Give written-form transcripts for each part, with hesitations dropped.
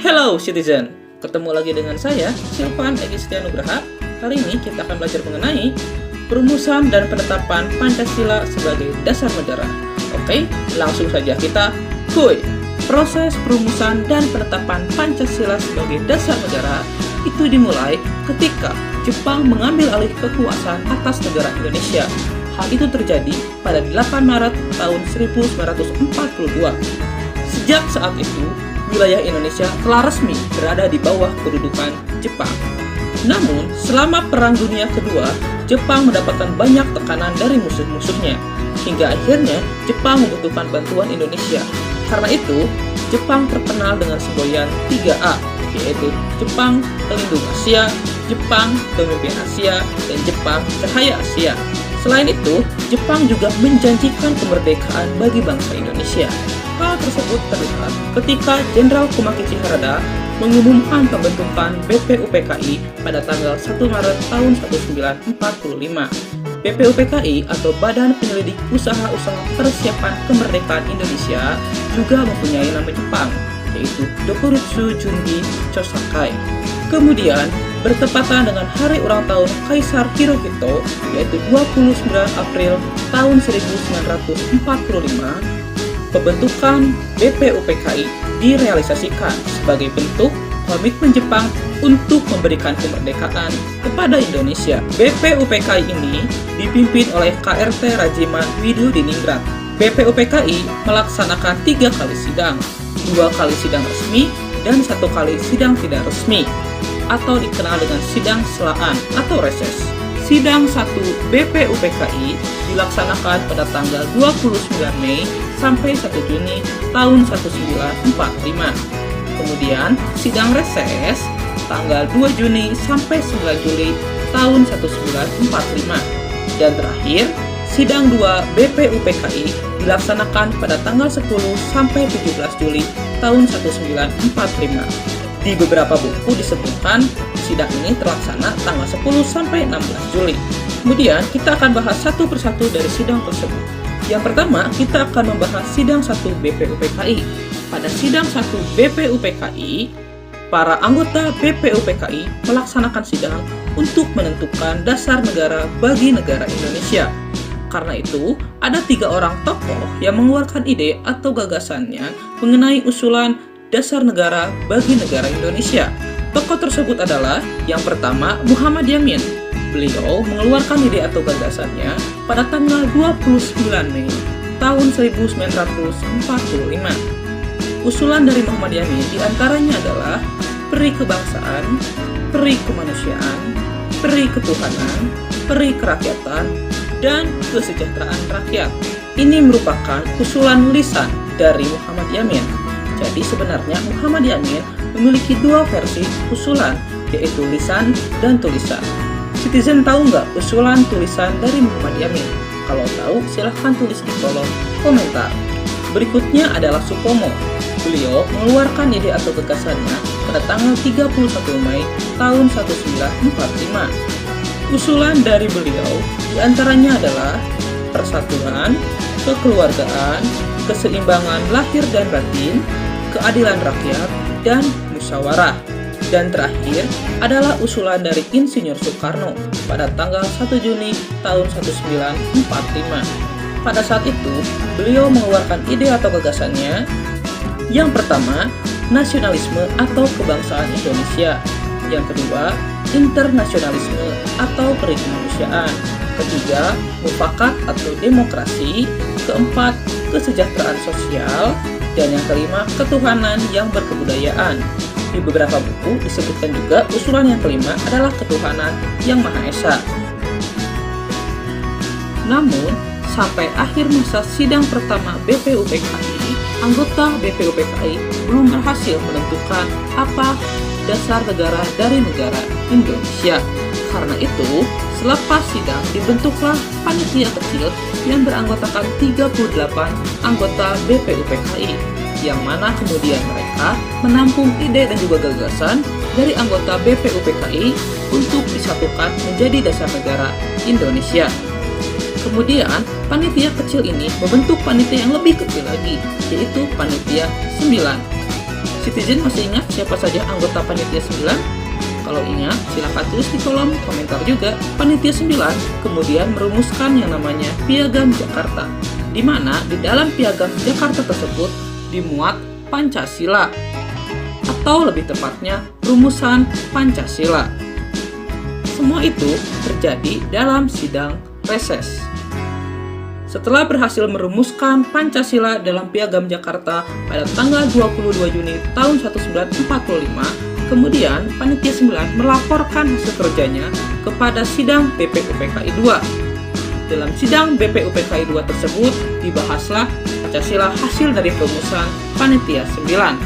Hello citizen, ketemu lagi dengan saya, Silvan Egi Setia Nugraha. Hari ini kita akan belajar mengenai perumusan dan penetapan Pancasila sebagai dasar negara. Oke, langsung saja kita kuy. Proses perumusan dan penetapan Pancasila sebagai dasar negara itu dimulai ketika Jepang mengambil alih kekuasaan atas negara Indonesia. Hal itu terjadi pada 8 Maret tahun 1942. Sejak saat itu, wilayah Indonesia telah resmi berada di bawah kedudukan Jepang. Namun, selama Perang Dunia Kedua, Jepang mendapatkan banyak tekanan dari musuh-musuhnya, hingga akhirnya Jepang membutuhkan bantuan Indonesia. Karena itu, Jepang terkenal dengan semboyan 3A, yaitu Jepang Pelindung Asia, Jepang Pemimpin Asia, dan Jepang Cahaya Asia. Selain itu, Jepang juga menjanjikan kemerdekaan bagi bangsa Indonesia. Hal tersebut terlihat ketika Jenderal Kumakichi Harada mengumumkan pembentukan BPUPKI pada tanggal 1 Maret tahun 1945. BPUPKI atau Badan Penyelidik Usaha-Usaha Persiapan Kemerdekaan Indonesia juga mempunyai nama Jepang, yaitu Dokuritsu Jungi Chosakai. Kemudian, bertepatan dengan hari ulang tahun Kaisar Hirohito, yaitu 29 April tahun 1945, pembentukan BPUPKI direalisasikan sebagai bentuk komitmen Jepang untuk memberikan kemerdekaan kepada Indonesia. BPUPKI ini dipimpin oleh KRT Rajiman Widodiningrat. BPUPKI melaksanakan 3 kali sidang, 2 kali sidang resmi dan 1 kali sidang tidak resmi, atau dikenal dengan sidang selaan atau reses. Sidang 1 BPUPKI dilaksanakan pada tanggal 29 Mei sampai 1 Juni tahun 1945. Kemudian, sidang reses tanggal 2 Juni sampai 9 Juli tahun 1945. Dan terakhir, sidang 2 BPUPKI dilaksanakan pada tanggal 10 sampai 17 Juli tahun 1945. Di beberapa buku disebutkan sidang ini terlaksana tanggal 10 sampai 16 Juli. Kemudian kita akan bahas satu persatu dari sidang tersebut. Yang pertama, kita akan membahas sidang 1 BPUPKI. Pada sidang 1 BPUPKI, para anggota BPUPKI melaksanakan sidang untuk menentukan dasar negara bagi negara Indonesia. Karena itu, ada 3 orang tokoh yang mengeluarkan ide atau gagasannya mengenai usulan dasar negara bagi negara Indonesia. Tokoh tersebut adalah yang pertama Muhammad Yamin. Beliau mengeluarkan ide atau gagasannya pada tanggal 29 Mei tahun 1945. Usulan dari Muhammad Yamin diantaranya adalah peri kebangsaan, peri kemanusiaan, peri ketuhanan, peri kerakyatan, dan kesejahteraan rakyat. Ini merupakan usulan lisan dari Muhammad Yamin. Jadi sebenarnya Muhammad Yamin memiliki 2 versi usulan, yaitu lisan dan tulisan. Citizen tahu nggak usulan tulisan dari Muhammad Yamin? Kalau tahu, silahkan tulis di kolom komentar. Berikutnya adalah Supomo. Beliau mengeluarkan ide atau gagasannya pada tanggal 31 Mei tahun 1945. Usulan dari beliau diantaranya adalah persatuan, kekeluargaan, keseimbangan lahir dan batin, keadilan rakyat, dan musyawarah. Dan terakhir adalah usulan dari Insinyur Soekarno pada tanggal 1 Juni tahun 1945. Pada saat itu, beliau mengeluarkan ide atau gagasannya. Yang pertama, nasionalisme atau kebangsaan Indonesia. Yang kedua, internasionalisme atau perikemanusiaan. Ketiga, mufakat atau demokrasi. Keempat, kesejahteraan sosial. Dan yang kelima, ketuhanan yang berkebudayaan. Di beberapa buku disebutkan juga usulan yang kelima adalah ketuhanan yang Maha Esa. Namun, sampai akhir masa sidang pertama BPUPKI, anggota BPUPKI belum berhasil menentukan apa dasar negara dari negara Indonesia. Karena itu, selepas sidang dibentuklah panitia kecil yang beranggotakan 38 anggota BPUPKI, yang mana kemudian mereka menampung ide dan juga gagasan dari anggota BPUPKI untuk disatukan menjadi dasar negara Indonesia. Kemudian, panitia kecil ini membentuk panitia yang lebih kecil lagi, yaitu panitia 9. Citizen masih ingat siapa saja anggota Panitia 9? Kalau ingat, silakan tulis di kolom komentar juga. Panitia 9 kemudian merumuskan yang namanya Piagam Jakarta, di mana di dalam Piagam Jakarta tersebut dimuat Pancasila, atau lebih tepatnya rumusan Pancasila. Semua itu terjadi dalam sidang reses. Setelah berhasil merumuskan Pancasila dalam Piagam Jakarta pada tanggal 22 Juni tahun 1945, kemudian Panitia 9 melaporkan hasil kerjanya kepada sidang BPUPKI II. Dalam sidang BPUPKI II tersebut dibahaslah Pancasila hasil dari perumusan Panitia 9.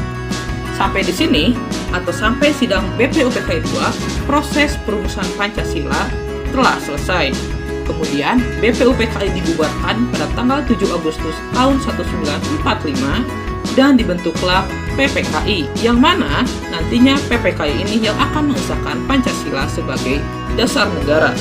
Sampai di sini, atau sampai sidang BPUPKI II, proses perumusan Pancasila telah selesai. Kemudian BPUPKI dibubarkan pada tanggal 7 Agustus tahun 1945 dan dibentuklah PPKI, yang mana nantinya PPKI ini yang akan mengesahkan Pancasila sebagai dasar negara.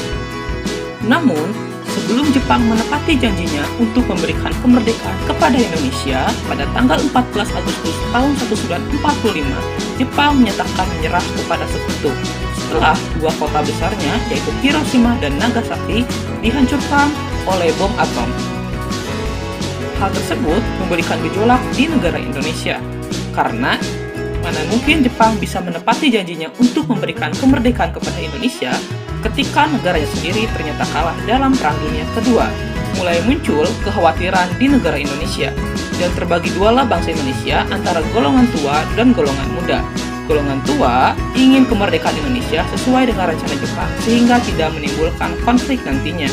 Namun, sebelum Jepang menepati janjinya untuk memberikan kemerdekaan kepada Indonesia pada tanggal 14 Agustus tahun 1945, Jepang menyatakan menyerah kepada Sekutu setelah dua kota besarnya, yaitu Hiroshima dan Nagasaki, dihancurkan oleh bom atom. Hal tersebut memberikan gejolak di negara Indonesia, karena mana mungkin Jepang bisa menepati janjinya untuk memberikan kemerdekaan kepada Indonesia ketika negaranya sendiri ternyata kalah dalam Perang Dunia Kedua. Mulai muncul kekhawatiran di negara Indonesia, dan terbagi dualah bangsa Indonesia antara golongan tua dan golongan muda. Golongan tua ingin kemerdekaan Indonesia sesuai dengan rencana Jepang sehingga tidak menimbulkan konflik nantinya.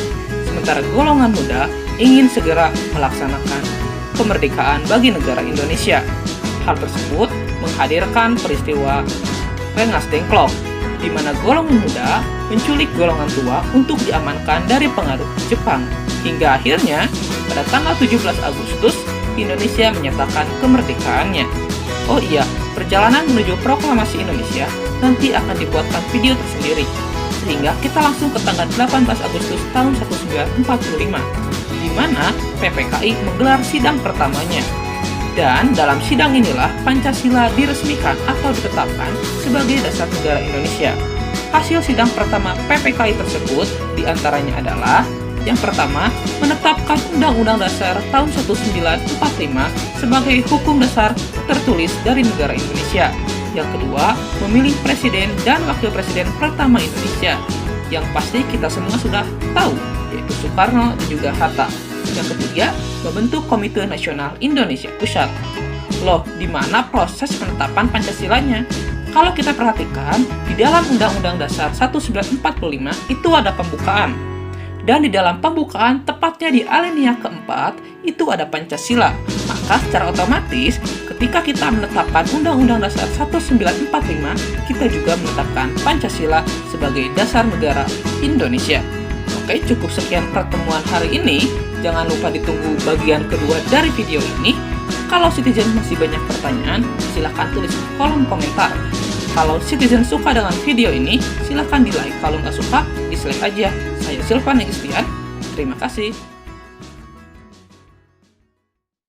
Sementara golongan muda ingin segera melaksanakan kemerdekaan bagi negara Indonesia. Hal tersebut menghadirkan peristiwa Rengas Dengklok, di mana golongan muda menculik golongan tua untuk diamankan dari pengaruh Jepang. Hingga akhirnya, pada tanggal 17 Agustus, Indonesia menyatakan kemerdekaannya. Oh iya, perjalanan menuju proklamasi Indonesia nanti akan dibuatkan video tersendiri. Sehingga kita langsung ke tanggal 18 Agustus tahun 1945. di mana PPKI menggelar sidang pertamanya. Dan dalam sidang inilah Pancasila diresmikan atau ditetapkan sebagai dasar negara Indonesia. Hasil sidang pertama PPKI tersebut diantaranya adalah: yang pertama, menetapkan Undang-Undang Dasar tahun 1945 sebagai hukum dasar tertulis dari negara Indonesia. Yang kedua, memilih presiden dan wakil presiden pertama Indonesia, yang pasti kita semua sudah tahu, yaitu Soekarno dan juga Hatta. Yang ketiga, membentuk Komite Nasional Indonesia Pusat. Loh, di mana proses penetapan Pancasilanya? Kalau kita perhatikan, di dalam Undang-Undang Dasar 1945 itu ada pembukaan. Dan di dalam pembukaan, tepatnya di alinea keempat, itu ada Pancasila. Maka secara otomatis, ketika kita menetapkan Undang-Undang Dasar 1945, kita juga menetapkan Pancasila sebagai dasar negara Indonesia. Oke, cukup sekian pertemuan hari ini. Jangan lupa ditunggu bagian kedua dari video ini. Kalau Citizen masih banyak pertanyaan, silahkan tulis di kolom komentar. Kalau Citizen suka dengan video ini, silahkan di like. Kalau nggak suka, dislike aja. Saya Silvan Egistian. Terima kasih.